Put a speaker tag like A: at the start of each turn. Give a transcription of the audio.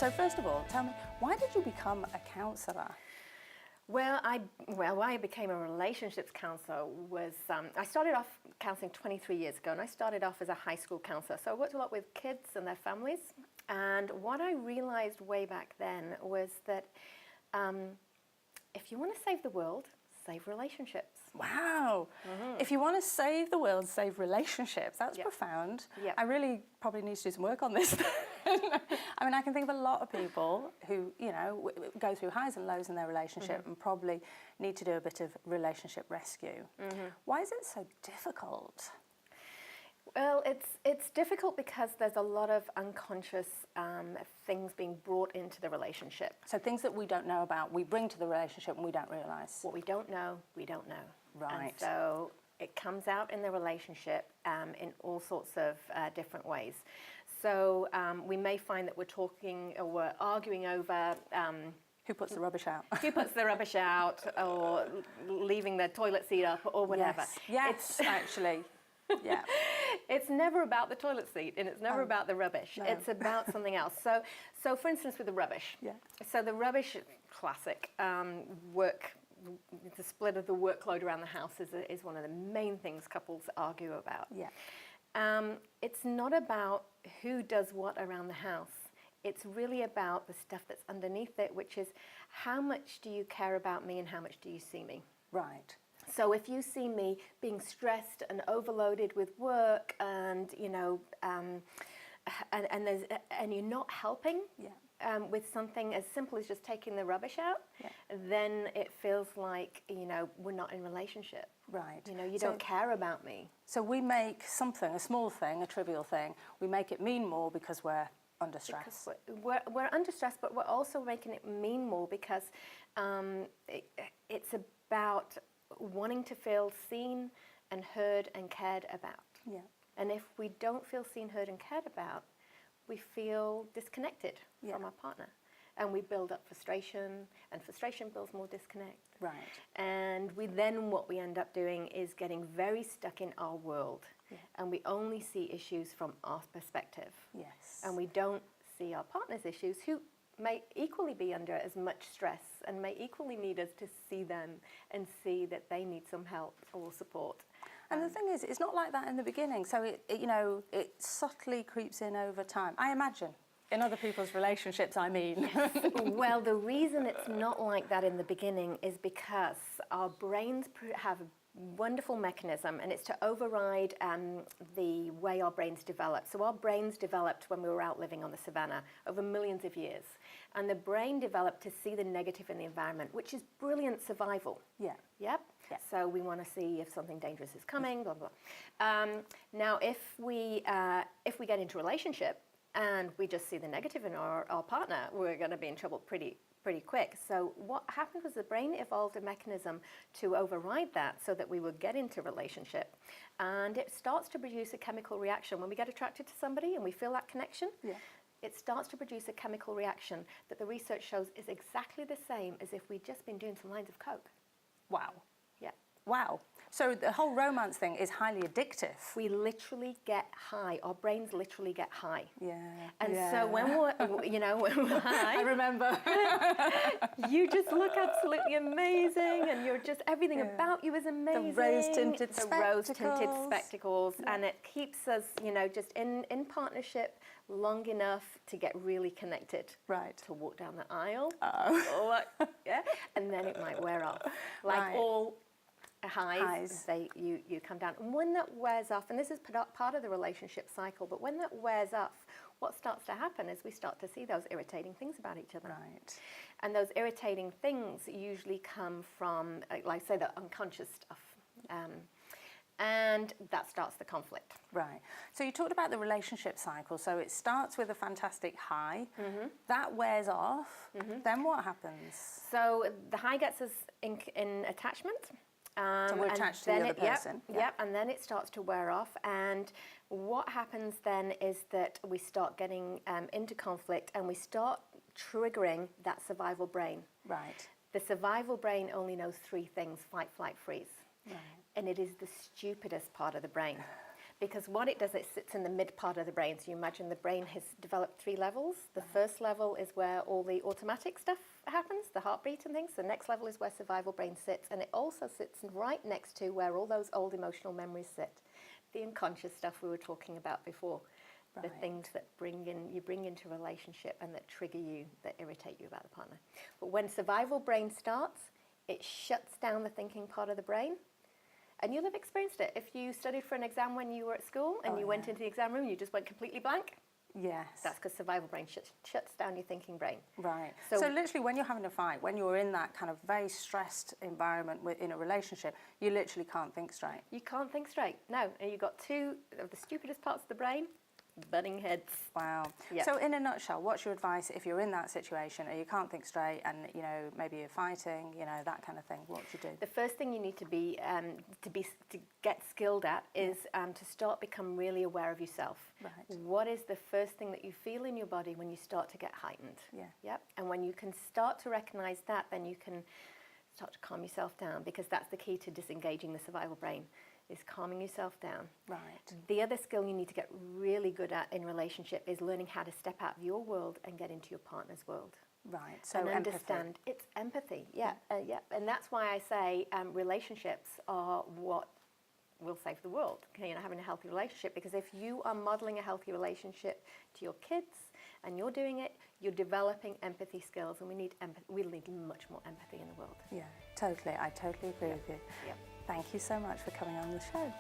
A: So first of all, tell me, why did you become a counsellor?
B: Well, why I became a relationships counsellor was, I started off counselling 23 years ago, and I started off as a high school counsellor. So I worked a lot with kids and their families. And what I realised way back then was that if you want to save the world, save relationships.
A: Wow. Mm-hmm. If you want to save the world, save relationships. That's profound.
B: Yep.
A: I really probably need to do some work on this. I mean, I can think of a lot of people who, you know, go through highs and lows in their relationship and probably need to do a bit of relationship rescue. Why is it so difficult?
B: Well, it's difficult because there's a lot of unconscious things being brought into the relationship.
A: So things that we don't know about, we bring to the relationship and we don't realise.
B: What we don't know, we don't know.
A: Right.
B: And so it comes out in the relationship in all sorts of different ways. So we may find that we're talking or we're arguing over...
A: who puts the rubbish out?
B: Who puts the rubbish out, or leaving the toilet seat up, or whatever.
A: Yes, actually. Yeah.
B: It's never about the toilet seat, and it's never about the rubbish.
A: No.
B: It's about something else. So for instance, with the rubbish.
A: Yeah.
B: So the rubbish, classic, the split of the workload around the house is one of the main things couples argue about.
A: Yeah.
B: It's not about who does what around the house. It's really about the stuff that's underneath it, which is how much do you care about me and how much do you see me?
A: Right.
B: So if you see me being stressed and overloaded with work, and you know, and you're not helping with something as simple as just taking the rubbish out, then it feels like, you know, we're not in relationship.
A: Right.
B: You know, you don't care about me.
A: So we make something, a small thing, a trivial thing, we make it mean more because we're under stress.
B: Because we're under stress, but we're also making it mean more because it's about wanting to feel seen and heard and cared about.
A: Yeah.
B: And if we don't feel seen, heard and cared about, we feel disconnected from our partner. And we build up frustration, and frustration builds more disconnect.
A: Right.
B: And what we end up doing is getting very stuck in our world. Yeah. And we only see issues from our perspective.
A: Yes.
B: And we don't see our partner's issues, who may equally be under as much stress and may equally need us to see them and see that they need some help or support.
A: And the thing is, it's not like that in the beginning. So it subtly creeps in over time. I imagine. In other people's relationships, I mean.
B: Yes. Well, the reason it's not like that in the beginning is because our brains have a wonderful mechanism, and it's to override the way our brains develop. So our brains developed when we were out living on the savannah over millions of years. And the brain developed to see the negative in the environment, which is brilliant survival.
A: Yeah.
B: Yep. Yeah. So we want to see if something dangerous is coming, blah, blah. Now, if we get into a relationship and we just see the negative in our partner, we're going to be in trouble pretty quick. So what happened was the brain evolved a mechanism to override that so that we would get into relationship. And it starts to produce a chemical reaction. When we get attracted to somebody and we feel that connection, it starts to produce a chemical reaction that the research shows is exactly the same as if we'd just been doing some lines of coke.
A: Wow.
B: Yeah.
A: Wow. So the whole romance thing is highly addictive.
B: We literally get high. Our brains literally get high.
A: Yeah.
B: And so when we're high,
A: I remember.
B: you just look absolutely amazing, and you're just, everything about you is amazing.
A: The rose-tinted spectacles.
B: And it keeps us, just in partnership long enough to get really connected.
A: Right.
B: To walk down the aisle. And then it might wear off. Like all highs. You come down. And when that wears off, and this is part of the relationship cycle, but when that wears off, what starts to happen is we start to see those irritating things about each other.
A: Right.
B: And those irritating things usually come from, like say, the unconscious stuff. And that starts the conflict.
A: Right. So you talked about the relationship cycle. So it starts with a fantastic high. Mm-hmm. That wears off. Mm-hmm. Then what happens?
B: So the high gets us in attachment.
A: So we're attached to the other person.
B: Yep, and then it starts to wear off. And what happens then is that we start getting into conflict, and we start triggering that survival brain.
A: Right.
B: The survival brain only knows three things: fight, flight, freeze.
A: Right.
B: And it is the stupidest part of the brain. because what it does, it sits in the mid part of the brain. So you imagine the brain has developed 3 levels. The first level is where all the automatic stuff happens, the heartbeat and things. The next level is where survival brain sits, and it also sits right next to where all those old emotional memories sit. The unconscious stuff we were talking about before. The things that you bring into a relationship and that trigger you, that irritate you about the partner. But when survival brain starts, it shuts down the thinking part of the brain. And you'll have experienced it. If you studied for an exam when you were at school and you went into the exam room and you just went completely blank,
A: yes,
B: that's because survival brain shuts down your thinking brain.
A: Right. So literally when you're having a fight, when you're in that kind of very stressed environment in a relationship, you literally can't think straight.
B: You can't think straight, no. And you've got 2 of the stupidest parts of the brain butting heads.
A: Wow. Yep. So in a nutshell, what's your advice if you're in that situation and you can't think straight and, you know, maybe you're fighting, you know, that kind of thing? What do you do?
B: The first thing you need to get skilled at is to start become really aware of yourself.
A: Right.
B: What is the first thing that you feel in your body when you start to get heightened?
A: Yeah.
B: Yep. And when you can start to recognize that, then you can start to calm yourself down, because that's the key to disengaging the survival brain, is calming yourself down.
A: Right.
B: The other skill you need to get really good at in relationship is learning how to step out of your world and get into your partner's world.
A: Right. So
B: and
A: empathy.
B: understand. It's empathy. Yeah. And that's why I say relationships are what will save the world. Okay, you know, having a healthy relationship, because if you are modeling a healthy relationship to your kids and you're doing it, you're developing empathy skills, and we need much more empathy in the world.
A: Yeah, totally. I totally agree with you.
B: Yep.
A: Thank you so much for coming on the show.